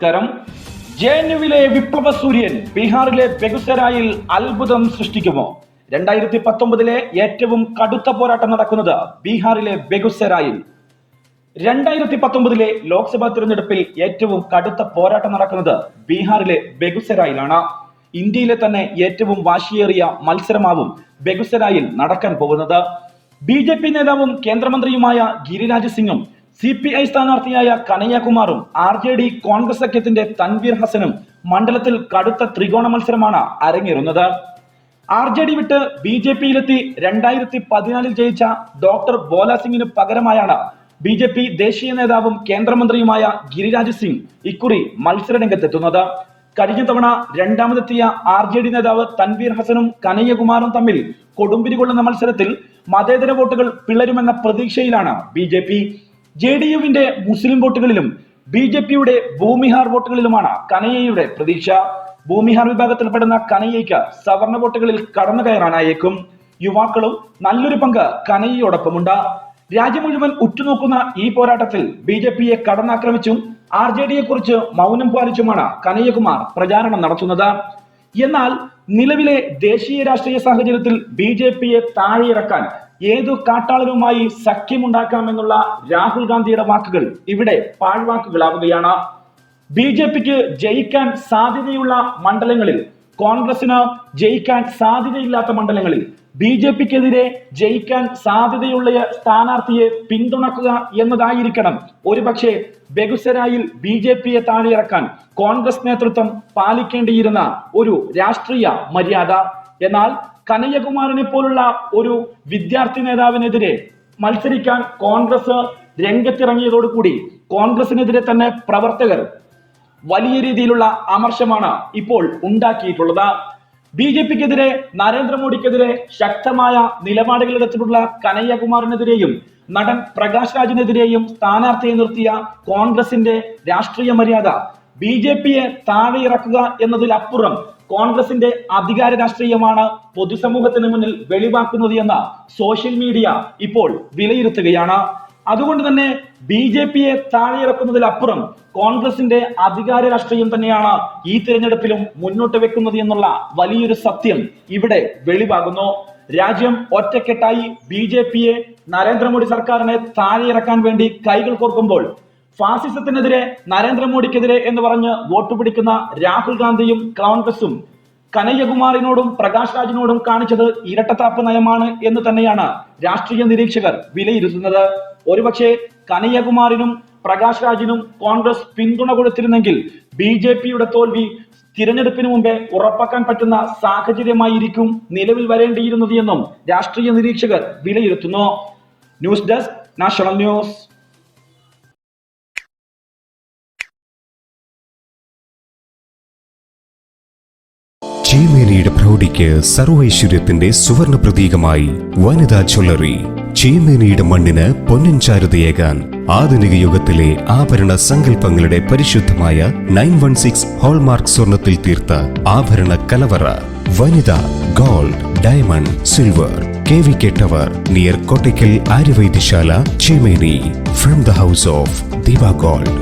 നമസ്കാരം. ജെഎൻയുവിലെ വിപ്ലവ സൂര്യൻ ബീഹാറിലെ ബെഗുസരായിൽ അത്ഭുതം സൃഷ്ടിക്കുമോ? 2019 ഏറ്റവും കടുത്ത പോരാട്ടം നടക്കുന്നത് ബീഹാറിലെ ബെഗുസരായിൽ. 2019 ലോക്സഭാ തിരഞ്ഞെടുപ്പിൽ ഏറ്റവും കടുത്ത പോരാട്ടം നടക്കുന്നത് ബീഹാറിലെ ബെഗുസരായിലാണ്. ഇന്ത്യയിലെ തന്നെ ഏറ്റവും വാശിയേറിയ മത്സരമാവും ബെഗുസരായിൽ നടക്കാൻ പോകുന്നത്. BJP നേതാവും കേന്ദ്രമന്ത്രിയുമായ ഗിരിരാജ് സിംഗും CPI സ്ഥാനാർത്ഥിയായ കനയ്യകുമാറും RJD കോൺഗ്രസ് സഖ്യത്തിന്റെ തൻവീർ ഹസനും മണ്ഡലത്തിൽ കടുത്ത ത്രികോണ മത്സരമാണ് അരങ്ങേറുന്നത്. RJD വിട്ട് BJPയിലെത്തി 2014 ജയിച്ച ഡോക്ടർ ബോല സിംഗിന് പകരമായാണ് BJP ദേശീയ നേതാവും കേന്ദ്രമന്ത്രിയുമായ ഗിരിരാജ് സിംഗ് ഇക്കുറി മത്സരരംഗത്തെത്തുന്നത്. കഴിഞ്ഞ തവണ രണ്ടാമതെത്തിയ RJD നേതാവ് തൻവീർ ഹസനും കനയ്യകുമാറും തമ്മിൽ കൊടുമ്പിരി കൊള്ളുന്ന മത്സരത്തിൽ മതേതര വോട്ടുകൾ പിളരുമെന്ന പ്രതീക്ഷയിലാണ് BJP. JDUവിന്റെ മുസ്ലിം വോട്ടുകളിലും BJPയുടെ ഭൂമിഹാർ വോട്ടുകളിലുമാണ് കനയ്യയുടെ പ്രതീക്ഷ. ഭൂമിഹാർ വിഭാഗത്തിൽപ്പെടുന്ന കനയ്യയ്ക്ക് സവർണ വോട്ടുകളിൽ കടന്നു കയറാനായേക്കും. യുവാക്കളും നല്ലൊരു പങ്ക് കനയ്യയോടൊപ്പമുണ്ട്. രാജ്യം മുഴുവൻ ഉറ്റുനോക്കുന്ന ഈ പോരാട്ടത്തിൽ BJPയെ കടന്നാക്രമിച്ചും RJDയെ കുറിച്ച് മൗനം പാലിച്ചുമാണ് കനയ്യകുമാർ പ്രചാരണം നടത്തുന്നത്. എന്നാൽ നിലവിലെ ദേശീയ രാഷ്ട്രീയ സാഹചര്യത്തിൽ BJPയെ താഴെയിറക്കാൻ ഏതു കാട്ടാളനുമായി സഖ്യമുണ്ടാക്കാമെന്നുള്ള രാഹുൽ ഗാന്ധിയുടെ വാക്കുകൾ ഇവിടെ പാഴ്വാക്കുകളാവുകയാണ്. BJPക്ക് ജയിക്കാൻ സാധ്യതയുള്ള മണ്ഡലങ്ങളിൽ, കോൺഗ്രസിന് ജയിക്കാൻ സാധ്യതയില്ലാത്ത മണ്ഡലങ്ങളിൽ BJPക്കെതിരെ ജയിക്കാൻ സാധ്യതയുള്ള സ്ഥാനാർത്ഥിയെ പിന്തുണക്കുക എന്നതായിരിക്കണം ഒരുപക്ഷെ ബെഗുസരായിൽ BJPയെ താഴെയിറക്കാൻ കോൺഗ്രസ് നേതൃത്വം പാലിക്കേണ്ടിയിരുന്ന ഒരു രാഷ്ട്രീയ മര്യാദ. എന്നാൽ കനയ്യകുമാറിനെ പോലുള്ള ഒരു വിദ്യാർത്ഥി നേതാവിനെതിരെ മത്സരിക്കാൻ കോൺഗ്രസ് രംഗത്തിറങ്ങിയതോടുകൂടി കോൺഗ്രസിനെതിരെ തന്നെ പ്രവർത്തകർ വലിയ രീതിയിലുള്ള അമർഷമാണ് ഇപ്പോൾ ഉണ്ടാക്കിയിട്ടുള്ളത്. BJPക്കെതിരെ, നരേന്ദ്രമോദിക്കെതിരെ ശക്തമായ നിലപാടുകളെടുത്തിട്ടുള്ള കനയ്യകുമാറിനെതിരെയും നടൻ പ്രകാശ് രാജിനെതിരെയും സ്ഥാനാർത്ഥിയെ നിർത്തിയ കോൺഗ്രസിന്റെ രാഷ്ട്രീയ മര്യാദ BJPയെ താഴെയിറക്കുക എന്നതിലപ്പുറം കോൺഗ്രസിന്റെ അധികാര രാഷ്ട്രീയമാണ് പൊതുസമൂഹത്തിന് മുന്നിൽ വെളിവാക്കുന്നത് എന്ന് സോഷ്യൽ മീഡിയ ഇപ്പോൾ വിലയിരുത്തുകയാണ്. അതുകൊണ്ട് തന്നെ BJPയെ താഴെയിറക്കുന്നതിലപ്പുറം കോൺഗ്രസിന്റെ അധികാര രാഷ്ട്രീയം തന്നെയാണ് ഈ തിരഞ്ഞെടുപ്പിലും മുന്നോട്ട് വെക്കുന്നത് എന്നുള്ള വലിയൊരു സത്യം ഇവിടെ വെളിവാകുന്നു. രാജ്യം ഒറ്റക്കെട്ടായി BJPയെ, നരേന്ദ്രമോദി സർക്കാരിനെ താഴെയിറക്കാൻ വേണ്ടി കൈകൾ കോർക്കുമ്പോൾ ഫാസിസത്തിനെതിരെ, നരേന്ദ്രമോദിക്കെതിരെ എന്ന് പറഞ്ഞ് വോട്ട് പിടിക്കുന്ന രാഹുൽ ഗാന്ധിയും കോൺഗ്രസും കനയ്യകുമാറിനോടും പ്രകാശ് രാജിനോടും കാണിച്ചത് ഇരട്ടത്താപ്പ് നയമാണ് എന്ന് തന്നെയാണ് രാഷ്ട്രീയ നിരീക്ഷകർ വിലയിരുത്തുന്നത്. ഒരുപക്ഷെ കനയ്യകുമാറിനും പ്രകാശ് രാജിനും കോൺഗ്രസ് പിന്തുണ കൊടുത്തിരുന്നെങ്കിൽ BJPയുടെ തോൽവി തിരഞ്ഞെടുപ്പിന് മുമ്പേ ഉറപ്പാക്കാൻ പറ്റുന്ന സാഹചര്യമായിരിക്കും നിലവിൽ വരേണ്ടിയിരുന്നത് എന്നും രാഷ്ട്രീയ നിരീക്ഷകർ വിലയിരുത്തുന്നു. News desk, national news. ചേമേനിയുടെ പ്രൗഢിക്ക് സർവൈശ്വര്യത്തിന്റെ സുവർണ പ്രതീകമായി വനിതാ ജ്വല്ലറി. ചേമേനിയുടെ മണ്ണിന് പൊന്നിൻ ചാരുതയേകാൻ ആധുനിക യുഗത്തിലെ ആഭരണ സങ്കല്പങ്ങളുടെ പരിശുദ്ധമായ 916 ഹോൾമാർക്ക് സ്വർണത്തിൽ തീർത്ത ആഭരണ കലവറ. Vanitha gold, diamond, silver. KVK tower near Kottakkal Aryavaidyasala, Chemeni. From the house of Deepa gold.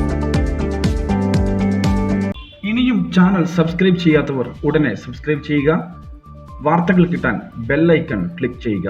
ഇനിയും ചാനൽ സബ്സ്ക്രൈബ് ചെയ്യാത്തവർ ഉടനെ സബ്സ്ക്രൈബ് ചെയ്യുക. വാർത്തകൾ കിട്ടാൻ ബെൽ ഐക്കൺ ക്ലിക്ക് ചെയ്യുക.